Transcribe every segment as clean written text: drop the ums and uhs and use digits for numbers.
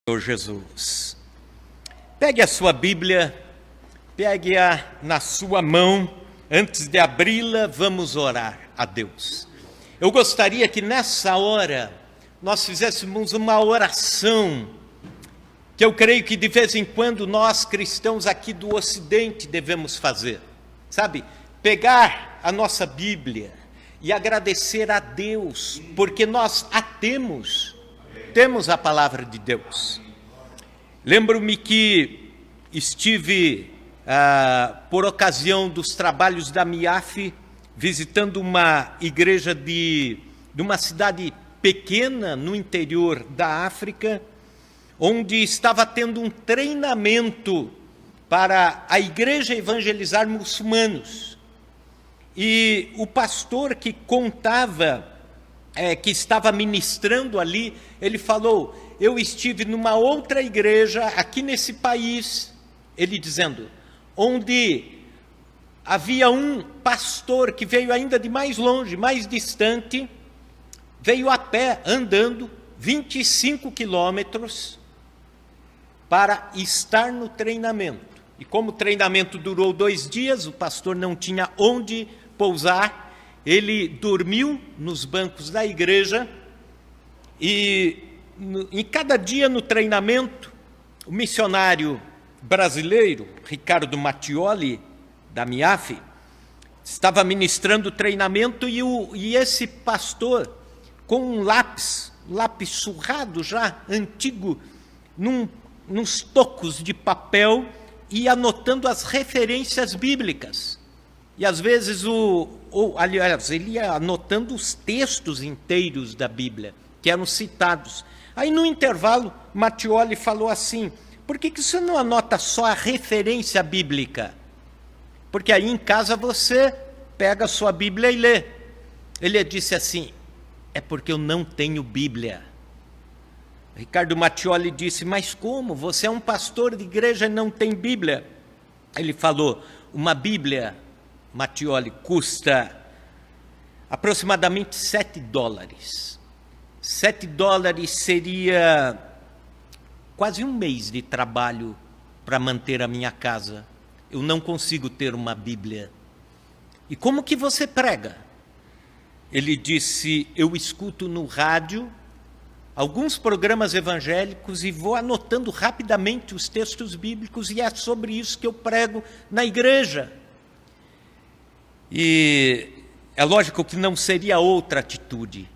Senhor Jesus. Pegue a sua Bíblia, pegue-a na sua mão. Antes de abri-la, vamos orar a Deus. Eu gostaria que nessa hora nós fizéssemos uma oração que eu creio que de vez em quando nós cristãos aqui do Ocidente devemos fazer. Sabe, pegar a nossa Bíblia e agradecer a Deus, porque nós a temos a palavra de Deus. Lembro-me que estive, por ocasião dos trabalhos da MIAF, visitando uma igreja de uma cidade pequena no interior da África, onde estava tendo um treinamento para a igreja evangelizar muçulmanos. E o pastor que contava, que estava ministrando ali, ele falou: eu estive numa outra igreja aqui nesse país, ele dizendo, onde havia um pastor que veio ainda de mais longe, mais distante, veio a pé, andando 25 quilômetros para estar no treinamento. E como o treinamento durou 2 dias, o pastor não tinha onde pousar, ele dormiu nos bancos da igreja e em cada dia no treinamento, o missionário brasileiro, Ricardo Mattioli, da MIAF, estava ministrando o treinamento e esse pastor, com um lápis surrado já, antigo, nos tocos de papel, ia anotando as referências bíblicas. E às vezes, aliás, ele ia anotando os textos inteiros da Bíblia, que eram citados. Aí no intervalo, Mattioli falou assim: por que você não anota só a referência bíblica? Porque aí em casa você pega a sua Bíblia e lê. Ele disse assim: é porque eu não tenho Bíblia. Ricardo Mattioli disse: mas como? Você é um pastor de igreja e não tem Bíblia? Ele falou: uma Bíblia, Mattioli, custa aproximadamente $7. $7 seria quase um mês de trabalho para manter a minha casa. Eu não consigo ter uma Bíblia. E como que você prega? Ele disse: eu escuto no rádio alguns programas evangélicos e vou anotando rapidamente os textos bíblicos, e é sobre isso que eu prego na igreja. E é lógico que não seria outra atitude.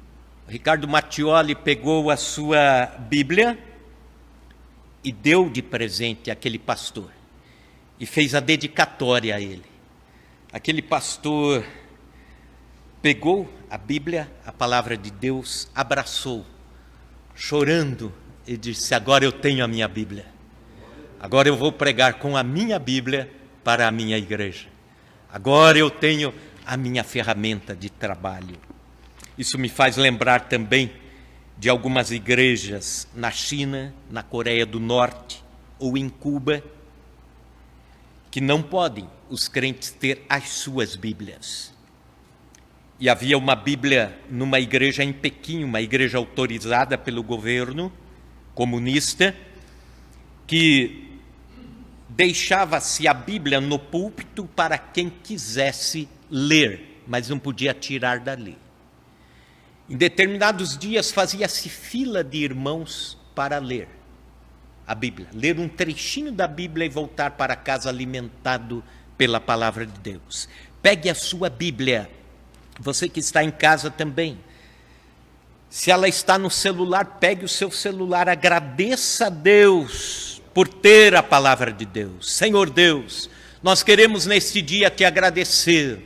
Ricardo Mattioli pegou a sua Bíblia e deu de presente àquele pastor e fez a dedicatória a ele. Aquele pastor pegou a Bíblia, a palavra de Deus, abraçou, chorando, e disse: agora eu tenho a minha Bíblia. Agora eu vou pregar com a minha Bíblia para a minha igreja. Agora eu tenho a minha ferramenta de trabalho. Isso me faz lembrar também de algumas igrejas na China, na Coreia do Norte ou em Cuba, que não podem os crentes ter as suas Bíblias. E havia uma Bíblia numa igreja em Pequim, uma igreja autorizada pelo governo comunista, que deixava-se a Bíblia no púlpito para quem quisesse ler, mas não podia tirar dali. Em determinados dias fazia-se fila de irmãos para ler a Bíblia, ler um trechinho da Bíblia e voltar para casa alimentado pela palavra de Deus. Pegue a sua Bíblia, você que está em casa também. Se ela está no celular, pegue o seu celular, agradeça a Deus por ter a palavra de Deus. Senhor Deus, nós queremos neste dia te agradecer,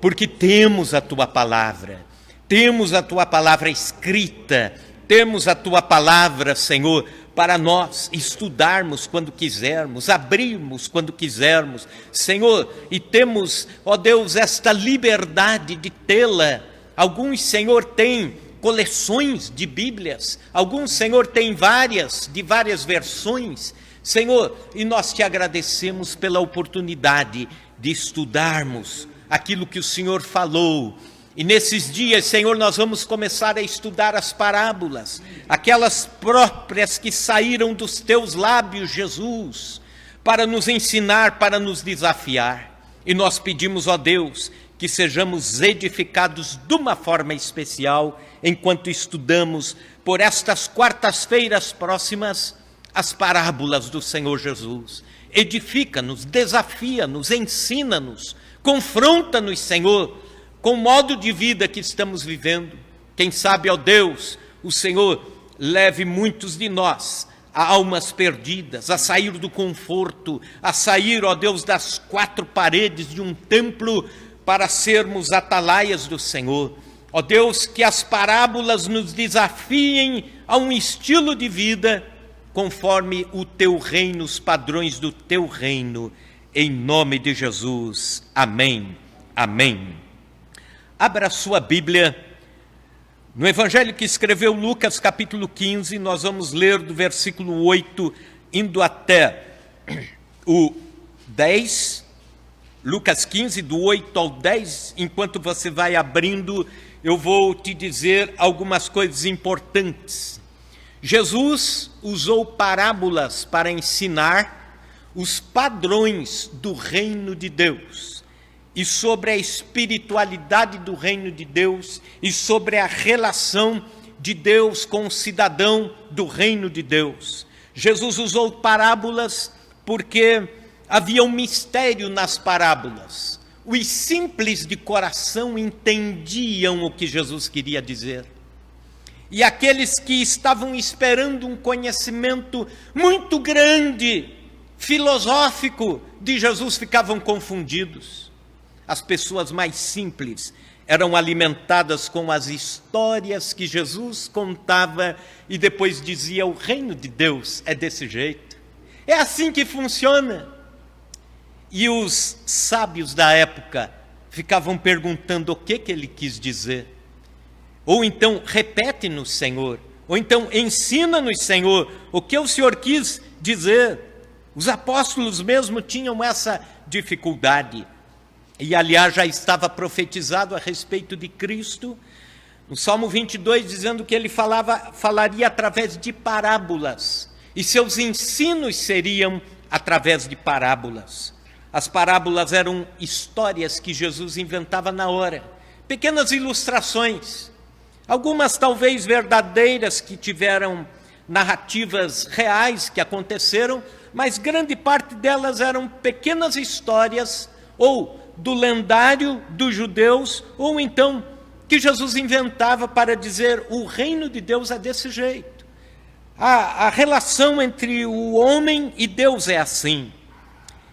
porque temos a tua palavra. Temos a tua palavra escrita, temos a tua palavra, Senhor, para nós estudarmos quando quisermos, abrirmos quando quisermos, Senhor, e temos, ó Deus, esta liberdade de tê-la. Alguns, Senhor, têm coleções de Bíblias, alguns, Senhor, têm de várias versões, Senhor, e nós te agradecemos pela oportunidade de estudarmos aquilo que o Senhor falou E nesses dias, Senhor, nós vamos começar a estudar as parábolas, aquelas próprias que saíram dos teus lábios, Jesus, para nos ensinar, para nos desafiar. E nós pedimos, ó Deus, que sejamos edificados de uma forma especial, enquanto estudamos por estas quartas-feiras próximas as parábolas do Senhor Jesus. Edifica-nos, desafia-nos, ensina-nos, confronta-nos, Senhor, com o modo de vida que estamos vivendo. Quem sabe, ó Deus, o Senhor leve muitos de nós a almas perdidas, a sair do conforto, a sair, ó Deus, das quatro paredes de um templo para sermos atalaias do Senhor. Ó Deus, que as parábolas nos desafiem a um estilo de vida conforme o teu reino, os padrões do teu reino, em nome de Jesus. Amém. Amém. Abra a sua Bíblia no Evangelho que escreveu Lucas, capítulo 15, nós vamos ler do versículo 8, indo até o 10, Lucas 15, do 8 ao 10, enquanto você vai abrindo, eu vou te dizer algumas coisas importantes. Jesus usou parábolas para ensinar os padrões do reino de Deus e sobre a espiritualidade do reino de Deus e sobre a relação de Deus com o cidadão do reino de Deus. Jesus usou parábolas porque havia um mistério nas parábolas. Os simples de coração entendiam o que Jesus queria dizer. E aqueles que estavam esperando um conhecimento muito grande, filosófico, de Jesus ficavam confundidos. As pessoas mais simples eram alimentadas com as histórias que Jesus contava e depois dizia: o reino de Deus é desse jeito. É assim que funciona. E os sábios da época ficavam perguntando o que ele quis dizer. Ou então, repete-nos, Senhor. Ou então, ensina-nos, Senhor, o que o Senhor quis dizer. Os apóstolos mesmo tinham essa dificuldade. E, aliás, já estava profetizado a respeito de Cristo, no Salmo 22, dizendo que ele falaria através de parábolas. E seus ensinos seriam através de parábolas. As parábolas eram histórias que Jesus inventava na hora. Pequenas ilustrações. Algumas talvez verdadeiras, que tiveram narrativas reais que aconteceram, mas grande parte delas eram pequenas histórias, ou do lendário dos judeus, ou então que Jesus inventava para dizer: o reino de Deus é desse jeito. A relação entre o homem e Deus é assim.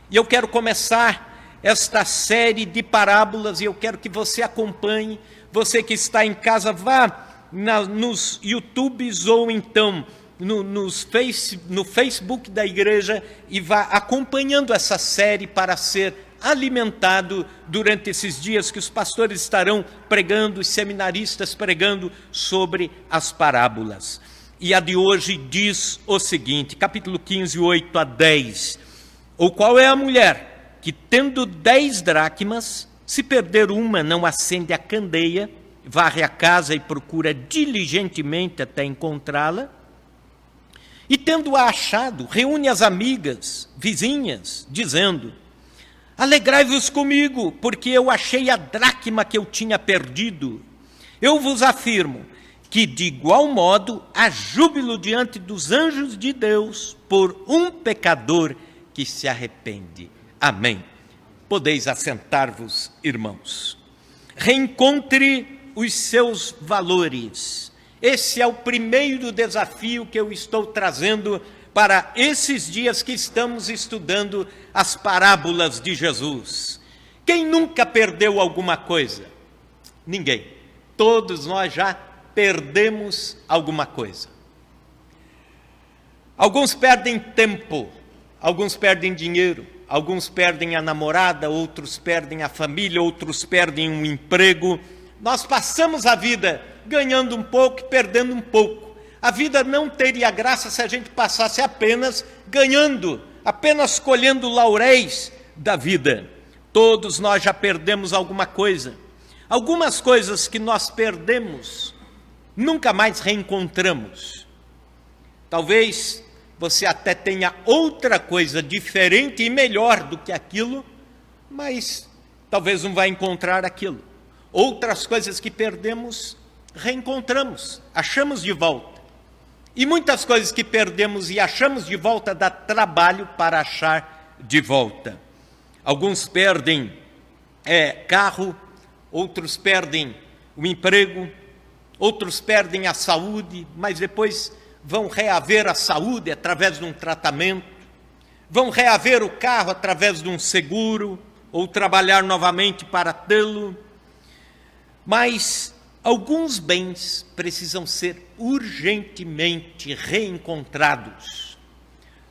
E eu quero começar esta série de parábolas, e eu quero que você acompanhe. Você que está em casa, vá nos YouTubes ou então no Facebook da igreja e vá acompanhando essa série para ser alimentado durante esses dias que os pastores estarão pregando, os seminaristas pregando sobre as parábolas. E a de hoje diz o seguinte, capítulo 15, 8 a 10. Ou qual é a mulher que, tendo 10 dracmas, se perder uma, não acende a candeia, varre a casa e procura diligentemente até encontrá-la? E tendo-a achado, reúne as amigas, vizinhas, dizendo: alegrai-vos comigo, porque eu achei a dracma que eu tinha perdido. Eu vos afirmo que, de igual modo, há júbilo diante dos anjos de Deus por um pecador que se arrepende. Amém. Podeis assentar-vos, irmãos. Reencontre os seus valores. Esse é o primeiro desafio que eu estou trazendo para esses dias que estamos estudando as parábolas de Jesus. Quem nunca perdeu alguma coisa? Ninguém. Todos nós já perdemos alguma coisa. Alguns perdem tempo, alguns perdem dinheiro, alguns perdem a namorada, outros perdem a família, outros perdem um emprego. Nós passamos a vida ganhando um pouco e perdendo um pouco. A vida não teria graça se a gente passasse apenas ganhando, apenas colhendo lauréis da vida. Todos nós já perdemos alguma coisa. Algumas coisas que nós perdemos, nunca mais reencontramos. Talvez você até tenha outra coisa diferente e melhor do que aquilo, mas talvez não vai encontrar aquilo. Outras coisas que perdemos, reencontramos, achamos de volta. E muitas coisas que perdemos e achamos de volta, dá trabalho para achar de volta. Alguns perdem carro, outros perdem o emprego, outros perdem a saúde, mas depois vão reaver a saúde através de um tratamento, vão reaver o carro através de um seguro, ou trabalhar novamente para tê-lo. Mas alguns bens precisam ser urgentemente reencontrados.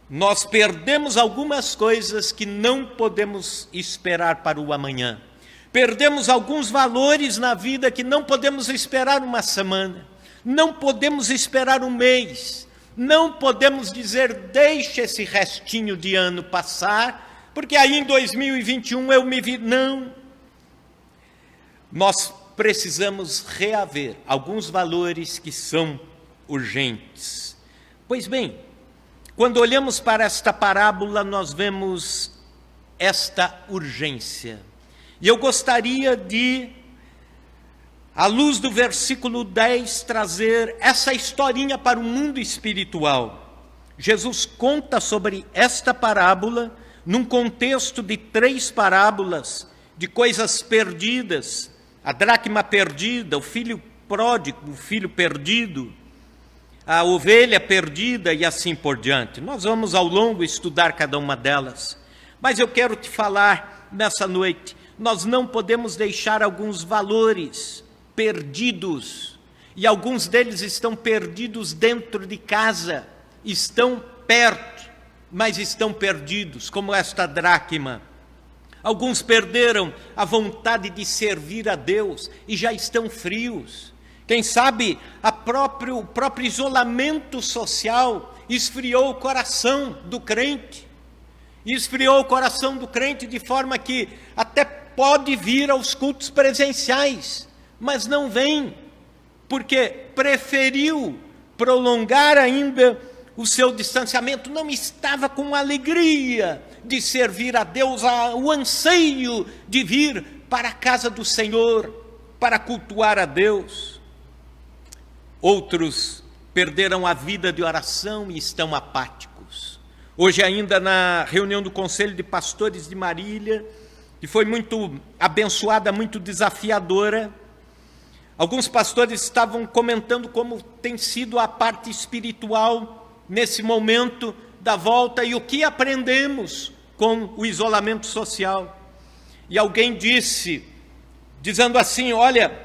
Nós perdemos algumas coisas que não podemos esperar para o amanhã. Perdemos alguns valores na vida que não podemos esperar uma semana. Não podemos esperar um mês. Não podemos dizer, deixe esse restinho de ano passar, porque aí em 2021 eu me vi. Não. Nós precisamos reaver alguns valores que são urgentes. Pois bem, quando olhamos para esta parábola, nós vemos esta urgência. E eu gostaria de, à luz do versículo 10, trazer essa historinha para o mundo espiritual. Jesus conta sobre esta parábola num contexto de 3 parábolas de coisas perdidas: a dracma perdida, o filho pródigo, o filho perdido, a ovelha perdida e assim por diante. Nós vamos ao longo estudar cada uma delas. Mas eu quero te falar nessa noite, nós não podemos deixar alguns valores perdidos. E alguns deles estão perdidos dentro de casa, estão perto, mas estão perdidos, como esta dracma. Alguns perderam a vontade de servir a Deus e já estão frios. Quem sabe o próprio isolamento social esfriou o coração do crente. Esfriou o coração do crente de forma que até pode vir aos cultos presenciais, mas não vem, porque preferiu prolongar ainda o seu distanciamento, não estava com alegria de servir a Deus, o anseio de vir para a casa do Senhor, para cultuar a Deus. Outros perderam a vida de oração e estão apáticos. Hoje ainda na reunião do Conselho de Pastores de Marília, que foi muito abençoada, muito desafiadora, alguns pastores estavam comentando como tem sido a parte espiritual nesse momento da volta e o que aprendemos com o isolamento social. E alguém dizendo assim, olha,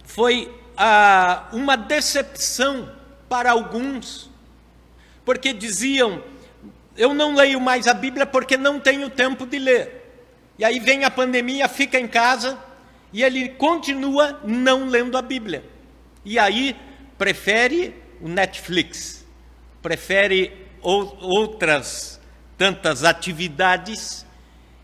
foi uma decepção para alguns, porque diziam, eu não leio mais a Bíblia porque não tenho tempo de ler. E aí vem a pandemia, fica em casa, e ele continua não lendo a Bíblia. E aí prefere o Netflix, prefere outras tantas atividades,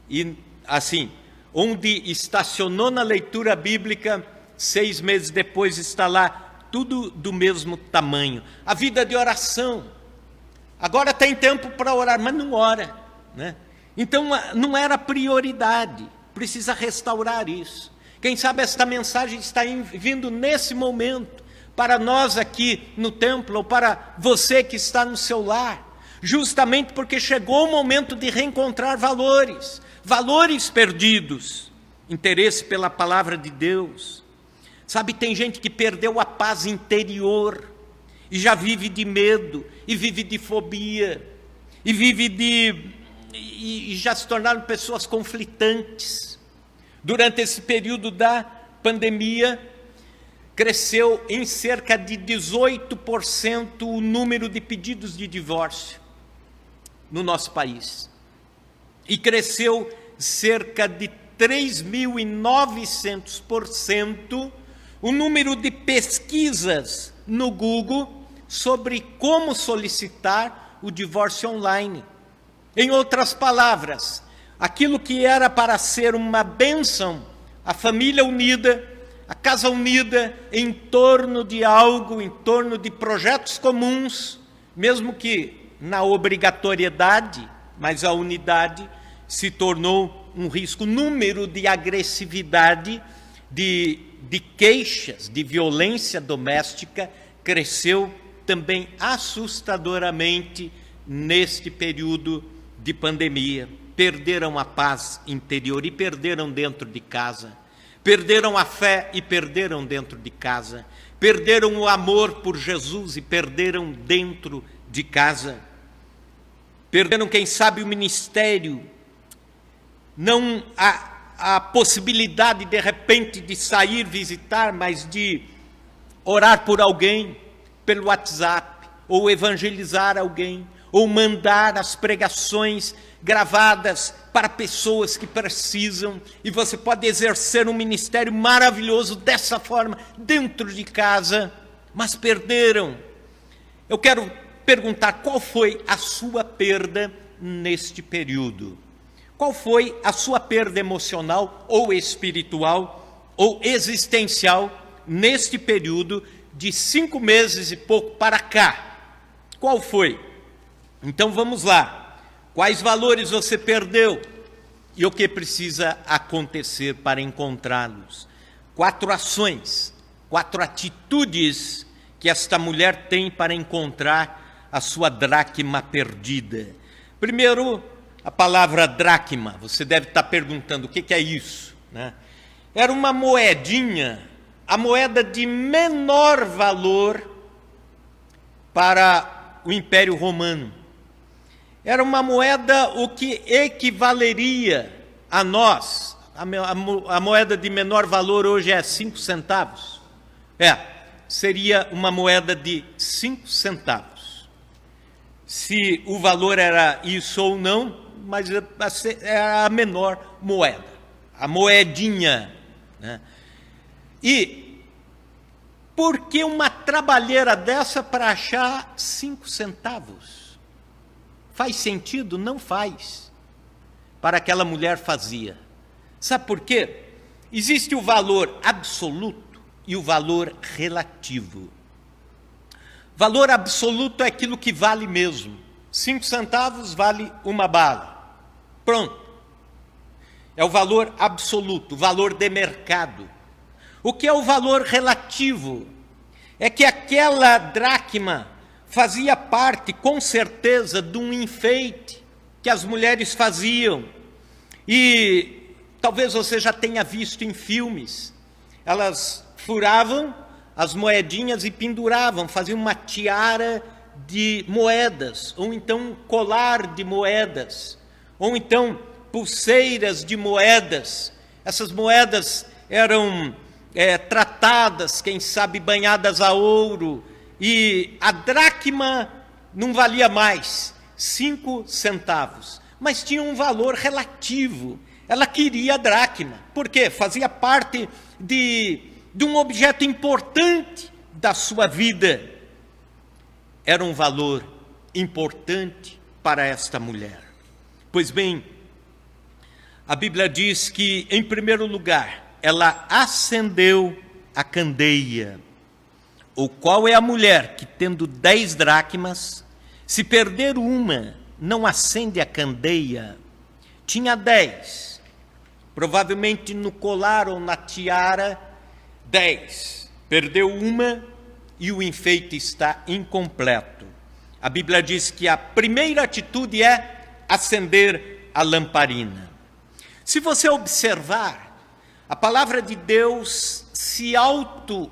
e assim, onde estacionou na leitura bíblica, 6 meses depois está lá, tudo do mesmo tamanho. A vida de oração, agora tem tempo para orar, mas não ora, né? Então não era prioridade, precisa restaurar isso. Quem sabe esta mensagem está vindo nesse momento, para nós aqui no templo, ou para você que está no seu lar, justamente porque chegou o momento de reencontrar valores perdidos, interesse pela palavra de Deus. Sabe, tem gente que perdeu a paz interior, e já vive de medo, e vive de fobia, e já se tornaram pessoas conflitantes. Durante esse período da pandemia, cresceu em cerca de 18% o número de pedidos de divórcio no nosso país. E cresceu cerca de 3.900% o número de pesquisas no Google sobre como solicitar o divórcio online. Em outras palavras, aquilo que era para ser uma bênção, a família unida, a casa unida em torno de algo, em torno de projetos comuns, mesmo que na obrigatoriedade, mas a unidade se tornou um risco. O número de agressividade, de queixas, de violência doméstica cresceu também assustadoramente neste período de pandemia. Perderam a paz interior e perderam dentro de casa. Perderam a fé e perderam dentro de casa. Perderam o amor por Jesus e perderam dentro de casa. Perderam, quem sabe, o ministério. Não a possibilidade, de repente, de sair visitar, mas de orar por alguém pelo WhatsApp, ou evangelizar alguém, ou mandar as pregações gravadas para pessoas que precisam, e você pode exercer um ministério maravilhoso dessa forma, dentro de casa, mas perderam. Eu quero perguntar, qual foi a sua perda neste período? Qual foi a sua perda emocional, ou espiritual, ou existencial, neste período de 5 meses e pouco para cá? Qual foi? Então vamos lá. Quais valores você perdeu? E o que precisa acontecer para encontrá-los? 4 ações, 4 atitudes que esta mulher tem para encontrar a sua dracma perdida. Primeiro, a palavra dracma. Você deve estar perguntando, o que é isso, né? Era uma moedinha, a moeda de menor valor para o Império Romano. Era uma moeda o que equivaleria a nós. A moeda de menor valor hoje é 5 centavos. Seria uma moeda de 5 centavos. Se o valor era isso ou não, mas era a menor moeda, a moedinha, né? E por que uma trabalheira dessa para achar 5 centavos? Faz sentido? Não faz. Para aquela mulher fazia. Sabe por quê? Existe o valor absoluto e o valor relativo. Valor absoluto é aquilo que vale mesmo. 5 centavos vale uma bala. Pronto. É o valor absoluto, o valor de mercado. O que é o valor relativo? É que aquela dracma fazia parte, com certeza, de um enfeite que as mulheres faziam. E talvez você já tenha visto em filmes. Elas furavam as moedinhas e penduravam, faziam uma tiara de moedas, ou então um colar de moedas, ou então pulseiras de moedas. Essas moedas eram tratadas, quem sabe, banhadas a ouro, e a dracma não valia mais 5 centavos, mas tinha um valor relativo. Ela queria a dracma, porque fazia parte de um objeto importante da sua vida. Era um valor importante para esta mulher. Pois bem, a Bíblia diz que, em primeiro lugar, ela acendeu a candeia. Ou qual é a mulher que, tendo 10 dracmas, se perder uma, não acende a candeia? Tinha 10, provavelmente no colar ou na tiara, 10. Perdeu uma e o enfeite está incompleto. A Bíblia diz que a primeira atitude é acender a lamparina. Se você observar, a palavra de Deus se auto-impõe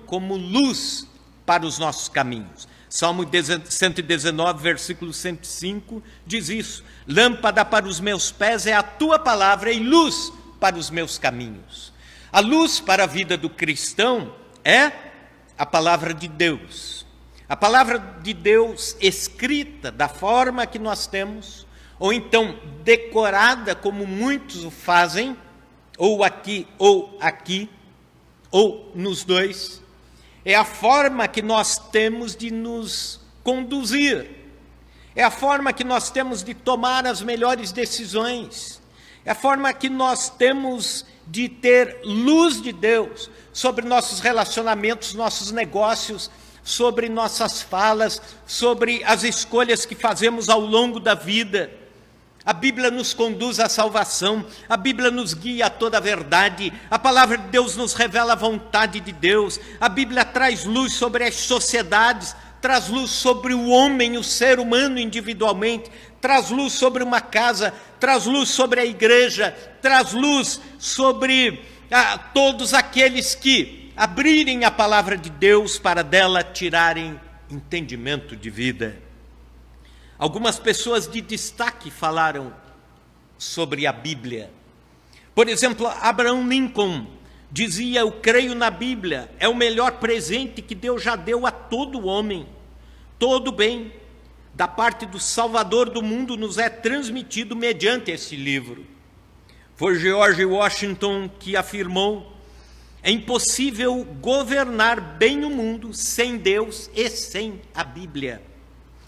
como luz para os nossos caminhos. Salmo 119, versículo 105, diz isso: lâmpada para os meus pés é a tua palavra e luz para os meus caminhos. A luz para a vida do cristão é a palavra de Deus. A palavra de Deus escrita da forma que nós temos, ou então decorada como muitos o fazem, ou aqui, ou nos dois, é a forma que nós temos de nos conduzir, é a forma que nós temos de tomar as melhores decisões, é a forma que nós temos de ter luz de Deus sobre nossos relacionamentos, nossos negócios, sobre nossas falas, sobre as escolhas que fazemos ao longo da vida. A Bíblia nos conduz à salvação, a Bíblia nos guia a toda a verdade, a palavra de Deus nos revela a vontade de Deus, a Bíblia traz luz sobre as sociedades, traz luz sobre o homem, o ser humano individualmente, traz luz sobre uma casa, traz luz sobre a igreja, traz luz sobre todos aqueles que abrirem a palavra de Deus para dela tirarem entendimento de vida. Algumas pessoas de destaque falaram sobre a Bíblia. Por exemplo, Abraham Lincoln dizia: eu creio na Bíblia, é o melhor presente que Deus já deu a todo homem. Todo bem da parte do Salvador do mundo nos é transmitido mediante esse livro. Foi George Washington que afirmou: é impossível governar bem o mundo sem Deus e sem a Bíblia.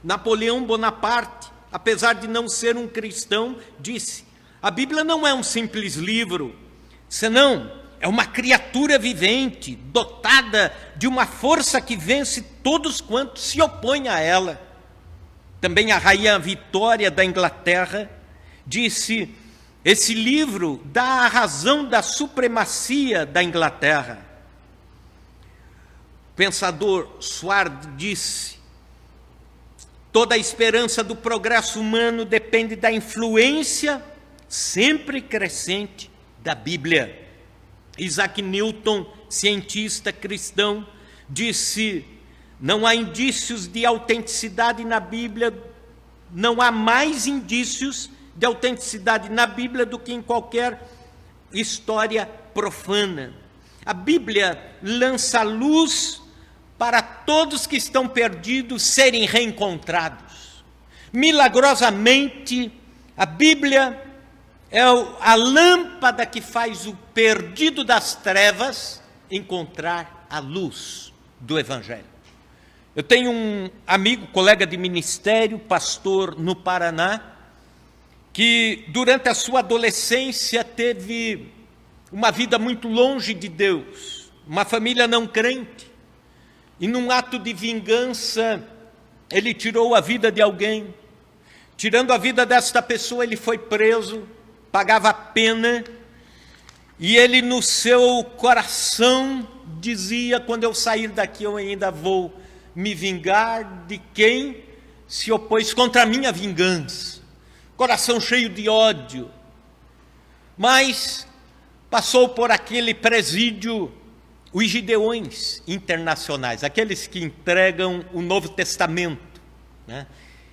Napoleão Bonaparte, apesar de não ser um cristão, disse: a Bíblia não é um simples livro, senão é uma criatura vivente, dotada de uma força que vence todos quantos se opõem a ela. Também a rainha Vitória da Inglaterra disse: esse livro dá a razão da supremacia da Inglaterra. O pensador Sward disse: toda a esperança do progresso humano depende da influência sempre crescente da Bíblia. Isaac Newton, cientista cristão, disse: não há indícios de autenticidade na Bíblia, não há mais indícios de autenticidade na Bíblia do que em qualquer história profana. A Bíblia lança luz para todos que estão perdidos serem reencontrados. Milagrosamente, a Bíblia é a lâmpada que faz o perdido das trevas encontrar a luz do Evangelho. Eu tenho um amigo, colega de ministério, pastor no Paraná, que durante a sua adolescência teve uma vida muito longe de Deus, uma família não crente, e num ato de vingança, ele tirou a vida de alguém. Tirando a vida desta pessoa, ele foi preso, pagava a pena, e ele no seu coração dizia: quando eu sair daqui eu ainda vou me vingar de quem se opôs contra a minha vingança. Coração cheio de ódio. Mas passou por aquele presídio os Gideões internacionais, aqueles que entregam o Novo Testamento, né?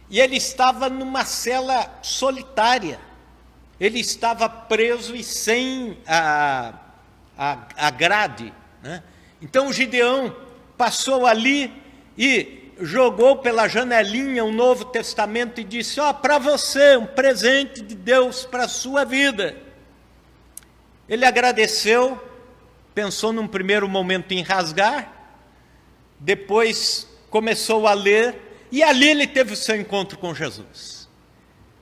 E ele estava numa cela solitária. Ele estava preso e sem a grade, né? Então o Gideão passou ali e jogou pela janelinha o Novo Testamento e disse: para você, um presente de Deus para a sua vida. Ele agradeceu, pensou num primeiro momento em rasgar, depois começou a ler, e ali ele teve o seu encontro com Jesus.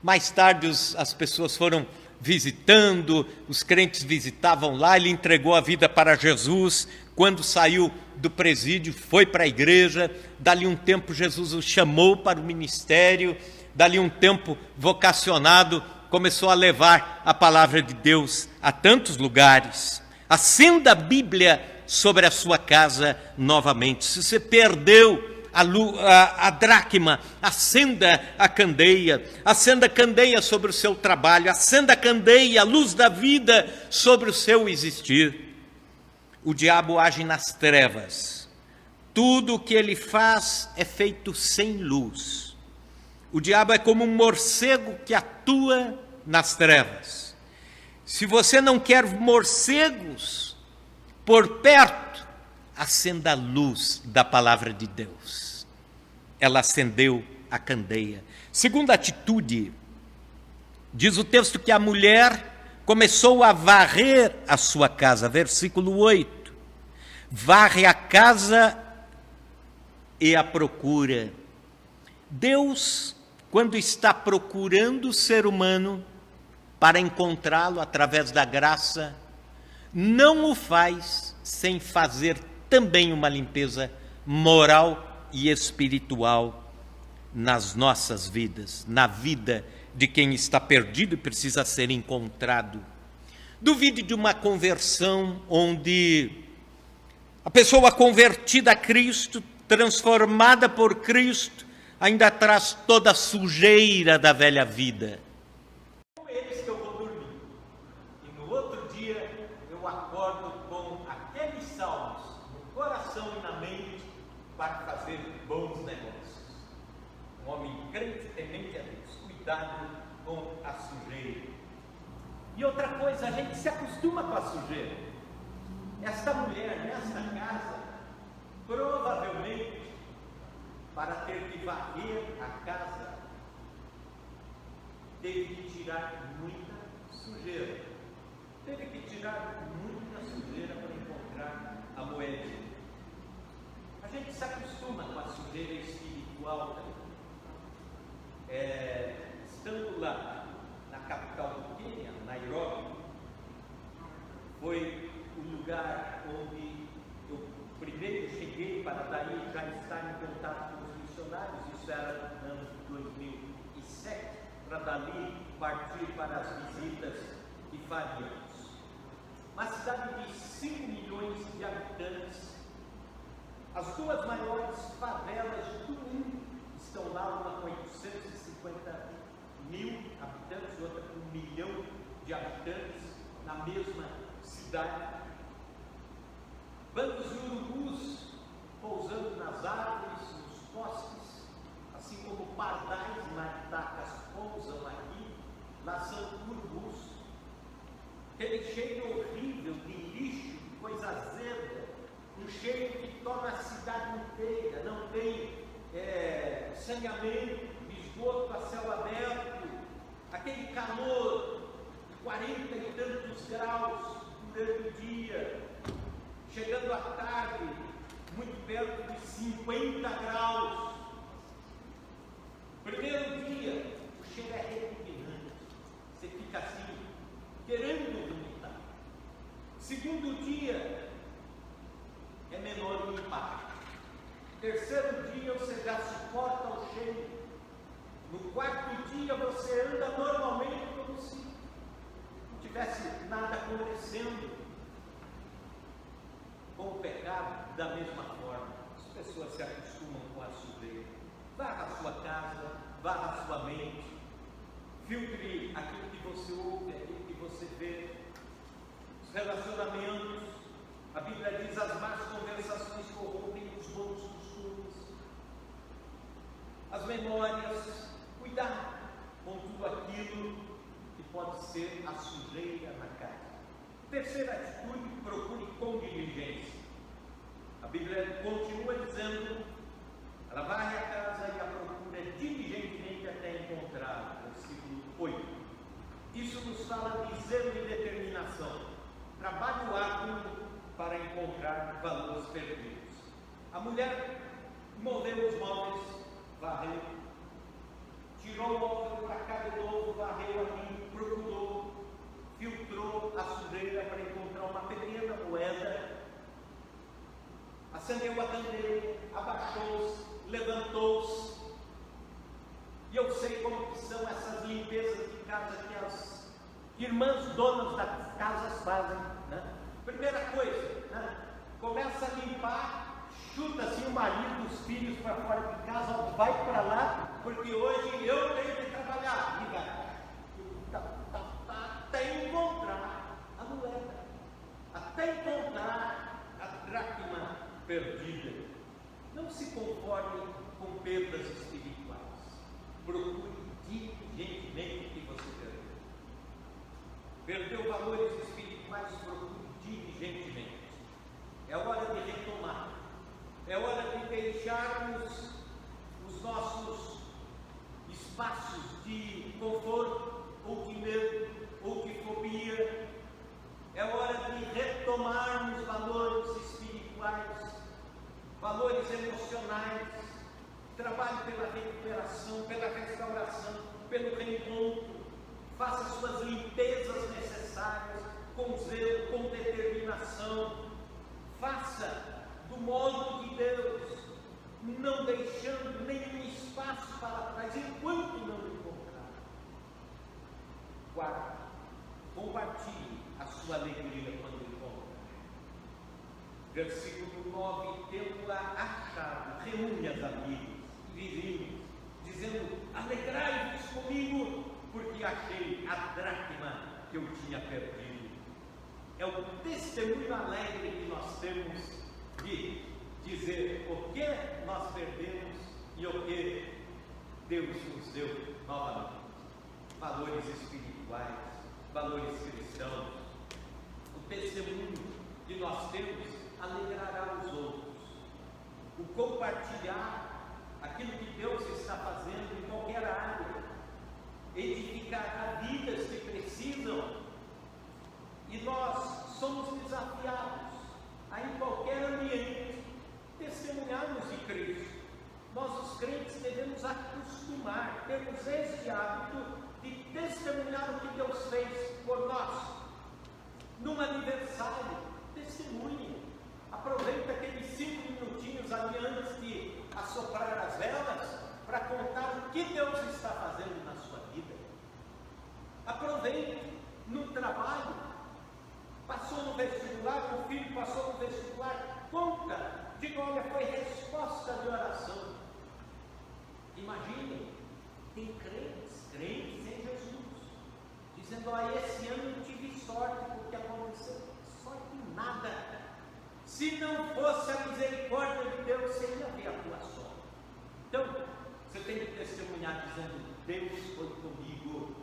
Mais tarde as pessoas foram visitando, os crentes visitavam lá, ele entregou a vida para Jesus. Quando saiu do presídio, foi para a igreja. Dali um tempo Jesus o chamou para o ministério. Dali um tempo, vocacionado, começou a levar a palavra de Deus a tantos lugares. Acenda a Bíblia sobre a sua casa novamente. Se você perdeu a dracma, acenda a candeia sobre o seu trabalho, acenda a candeia, a luz da vida sobre o seu existir. O diabo age nas trevas. Tudo o que ele faz é feito sem luz. O diabo é como um morcego que atua nas trevas. Se você não quer morcegos por perto, acenda a luz da palavra de Deus. Ela acendeu a candeia. Segunda atitude, diz o texto que a mulher começou a varrer a sua casa, versículo 8. Varre a casa e a procura. Deus, quando está procurando o ser humano para encontrá-lo através da graça, não o faz sem fazer também uma limpeza moral e espiritual nas nossas vidas, na vida de quem está perdido e precisa ser encontrado. Duvide de uma conversão onde a pessoa convertida a Cristo, transformada por Cristo, ainda traz toda a sujeira da velha vida. Com eles que eu vou dormir. E no outro dia eu acordo com aqueles salmos no coração e na mente para fazer bons negócios. Um homem crente, temente a Deus, cuidado com a sujeira. E outra coisa, a gente se acostuma com a sujeira. Esta mulher, nesta casa, provavelmente, para ter que varrer a casa, teve que tirar muita sujeira. Teve que tirar muita sujeira para encontrar a moeda. A gente se acostuma com a sujeira espiritual também. Estando lá na capital do Quênia, Nairobi, foi o lugar onde eu primeiro cheguei para daí já estar em contato com os missionários. Isso era no ano de 2007, para dali partir para as visitas que faríamos. Uma cidade de 5 milhões de habitantes. As duas maiores favelas do mundo estão lá, uma com 850 mil habitantes, outra com 1 milhão de habitantes, na mesma cidade. Bandos de urubus pousando nas árvores, nos postes, assim como pardais e maritacas pousam aqui, lá são urubus. Aquele cheiro horrível de lixo, de coisa azeda, um cheiro que toma a cidade inteira, não tem saneamento, esgoto a céu aberto, aquele calor de 40 e tantos graus durante o dia, chegando à tarde, muito perto de 50 graus. Primeiro dia, o cheiro é repugnante, você fica assim, querendo vomitar. Segundo dia, é menor o impacto. Terceiro dia, você já suporta o cheiro. No quarto dia, você anda normalmente como se não tivesse nada acontecendo. Com o pecado, da mesma forma, as pessoas se acostumam com a sujeira. Varra a sua casa, varra a sua mente, filtre aquilo que você ouve, aquilo que você vê, os relacionamentos. A Bíblia diz: as más conversações corrompem os bons costumes, as memórias. Cuidado com tudo aquilo que pode ser a sujeira na casa. Terceira atitude: procure com diligência. A Bíblia continua dizendo: ela varre a casa e a procura diligentemente até encontrar. Versículo 8. Isso nos fala de zelo e determinação, trabalho árduo para encontrar valores perdidos. A mulher moveu os móveis, varreu, tirou o móvel para cá de novo, varreu ali, procurou, filtrou a sujeira para encontrar uma pequena moeda, acendeu a candeia, abaixou-se, levantou-se. E eu sei como que são essas limpezas de casa que as irmãs donas das casas fazem, né? Primeira coisa, né? Começa a limpar, chuta assim o marido, os filhos para fora de casa, vai para lá, porque hoje eu tenho que trabalhar. Até encontrar a moeda, até encontrar a dracma perdida. Não se conforme com perdas espirituais. Procure diligentemente o que você perdeu. Perdeu valores espirituais, procure diligentemente. É hora de retomar. É hora de deixarmos os nossos espaços de conforto, ou de medo, ou de fobia. É hora de retomarmos valores espirituais, valores emocionais. Trabalhe pela recuperação, pela restauração, pelo reencontro. Faça suas limpezas necessárias. com zelo, com determinação. Faça do modo de Deus, não deixando nenhum espaço para trás, enquanto não encontrar. Quarto, compartilhe a sua alegria quando encontrar. Versículo 9, tendo-a achado, reúne as amigos e vizinhos, dizendo: alegrai-vos comigo, porque achei a dracma que eu tinha perdido. É o testemunho alegre que nós temos de dizer o que nós perdemos e o que Deus nos deu novamente. Valores espirituais, valores cristãos. O testemunho que nós temos alegrará os outros. O compartilhar aquilo que Deus está fazendo em qualquer área edificará vidas que precisam. E nós somos desafiados a, em qualquer ambiente, testemunharmos de Cristo. Nós, os crentes, devemos acostumar, termos este hábito de testemunhar o que Deus fez por nós. Num aniversário, testemunhe. Aproveita aqueles 5 minutinhos ali antes de assoprar as velas para contar o que Deus está fazendo na sua vida. Aproveite no trabalho. Passou no vestibular, o filho passou no vestibular, conta, diga: olha, foi resposta de oração. Imaginem, tem crentes em Jesus, dizendo: olha, esse ano eu tive sorte, porque aconteceu sorte nada. Se não fosse a misericórdia de Deus, você ia ver a tua sorte. Então, você tem que testemunhar dizendo: Deus foi comigo,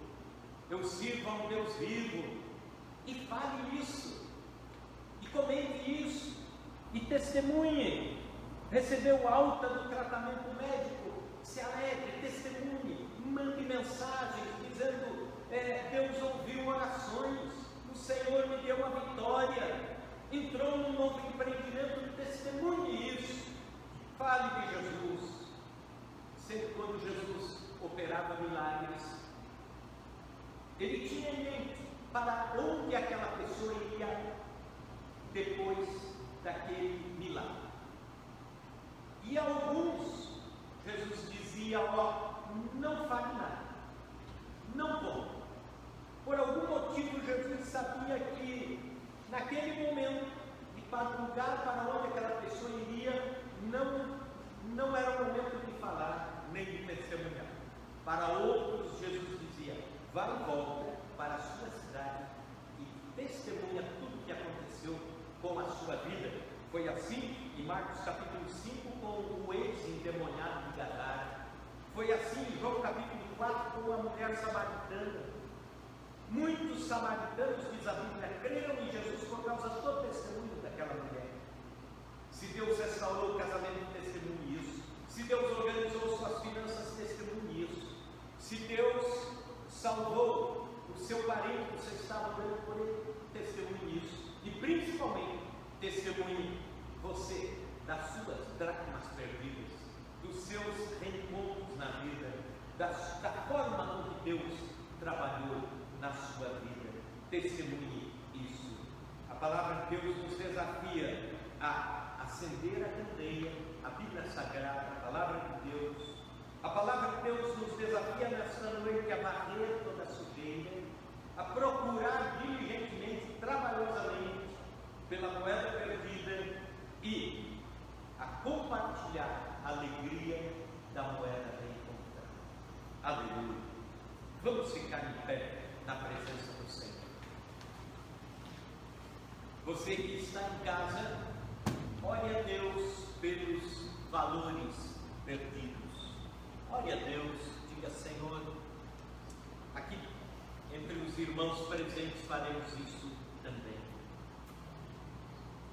eu sirvo a um Deus vivo. E fale isso, e comente isso, e testemunhe. Recebeu alta do tratamento médico, se alegre, testemunhe, mande mensagens dizendo: Deus ouviu orações, o Senhor me deu a vitória, entrou num novo empreendimento, testemunhe isso. Fale de Jesus. Sempre quando Jesus operava milagres, ele tinha em mente para onde aquela pessoa iria depois daquele milagre. E a alguns, Jesus dizia: ó, não fale nada, não vão. Por algum motivo, Jesus sabia que naquele momento, e para o lugar para onde aquela pessoa iria, não era o momento de falar, nem de testemunhar. Para outros, Jesus dizia: vá e volta para a sua cidade e testemunha tudo o que aconteceu com a sua vida. Foi assim em Marcos capítulo 5 com o ex-endemoniado de Gadara. Foi assim em João capítulo 4 com a mulher samaritana. Muitos samaritanos, diz a Bíblia, creram em Jesus por causa do testemunho daquela mulher. Se Deus restaurou o casamento, testemunhe isso. Se Deus organizou suas finanças, testemunhe isso. Se Deus salvou o seu parente, você estava orando por ele, testemunhe isso. E principalmente, testemunhe você das suas dracmas perdidas, dos seus reencontros na vida, da forma como Deus trabalhou na sua vida. Testemunhe isso. A palavra de Deus nos desafia a acender a candeia, a Bíblia Sagrada, a palavra de Deus. A palavra de Deus nos desafia nesta noite a varrer toda a sujeira, a procurar diligentemente, trabalhosamente pela moeda perdida e a compartilhar a alegria da moeda reencontrada. Aleluia! Vamos ficar em pé na presença do Senhor. Você que está em casa, ore a Deus pelos valores perdidos. Ore a Deus, diga: Senhor, aqui entre os irmãos presentes faremos isso também.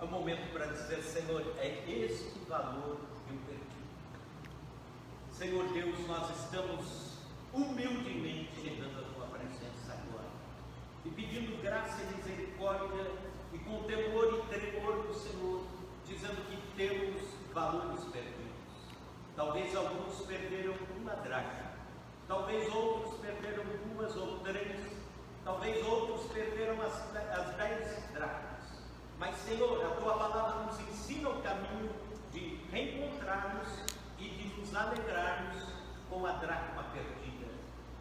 É um momento para dizer: Senhor, é este valor que eu perdi. Senhor Deus, nós estamos humildemente chegando à Tua presença agora e pedindo graça e misericórdia e com temor e tremor do Senhor, dizendo que temos valores perdidos. Talvez alguns perderam uma dracma, talvez outros perderam 2 ou 3, talvez outros perderam as 10 dracmas. Mas, Senhor, a Tua palavra nos ensina o caminho de reencontrarmos e de nos alegrarmos com a dracma perdida.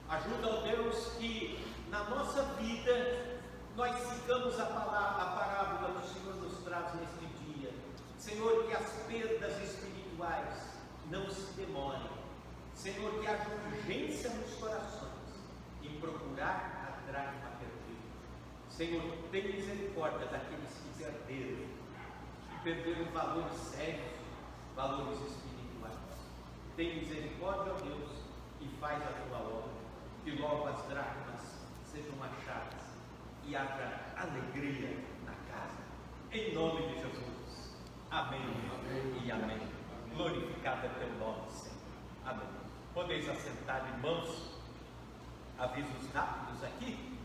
Ajuda, ó Deus, que na nossa vida nós sigamos a parábola que o Senhor nos traz neste dia. Senhor, que as perdas espirituais não se demorem. Senhor, que haja urgência nos corações em procurar a dracma perdida. Senhor, tem misericórdia daqueles que perderam valores sérios, valores espirituais. Tem misericórdia, ó Deus, e faz a Tua obra, que logo as dracmas sejam achadas e haja alegria na casa. Em nome de Jesus. Amém, amém e amém. Glorificado é Teu nome, Senhor. Amém. Podeis assentar, irmãos. Avisos rápidos aqui.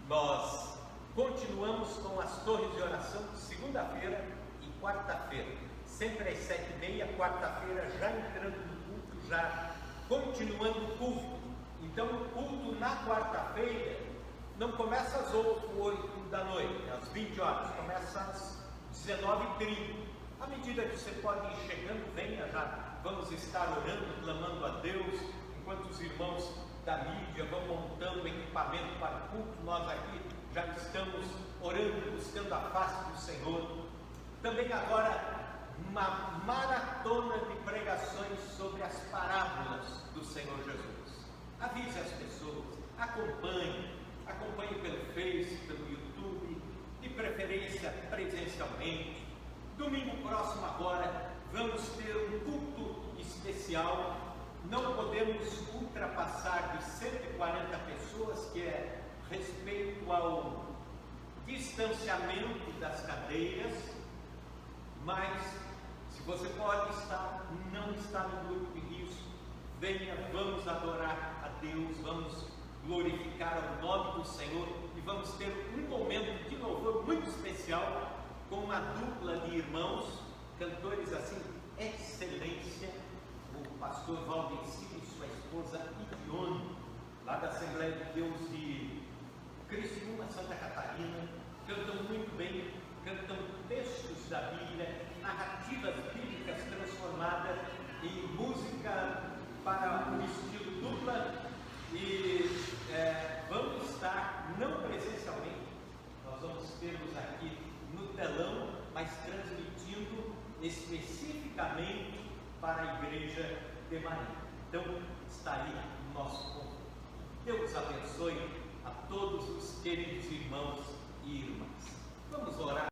Nós continuamos com as torres de oração de segunda-feira e quarta-feira. Sempre às 7h30, quarta-feira já entrando no culto, já continuando o culto. Então o culto na quarta-feira não começa às 8 da noite, às 20 horas, começa às 19h30. À medida que você pode ir chegando, venha, já vamos estar orando, clamando a Deus, enquanto os irmãos da mídia vão montando equipamento para o culto, nós aqui já estamos orando, buscando a face do Senhor. Também agora uma maratona de pregações sobre as parábolas do Senhor Jesus. Avise as pessoas, acompanhe pelo Face, pelo YouTube, de preferência presencialmente. Domingo próximo agora vamos ter um culto especial. Não podemos ultrapassar de 140 pessoas, que é respeito ao distanciamento das cadeiras, mas se você pode estar, não está no grupo de risco, venha, vamos adorar a Deus, vamos glorificar o nome do Senhor e vamos ter um momento de louvor muito especial com uma dupla de irmãos, cantores assim, excelência, o pastor Valdecir e sua esposa Idione, lá da Assembleia de Deus de Criciúma, Santa Catarina, cantam muito bem, cantam textos da Bíblia, narrativas bíblicas transformadas em música para o estilo dupla. E vamos estar, não presencialmente, nós vamos termos aqui no telão, mas transmitindo especificamente para a igreja de Maria. Então está aí o nosso convite. Deus abençoe a todos os queridos irmãos e irmãs. Vamos orar.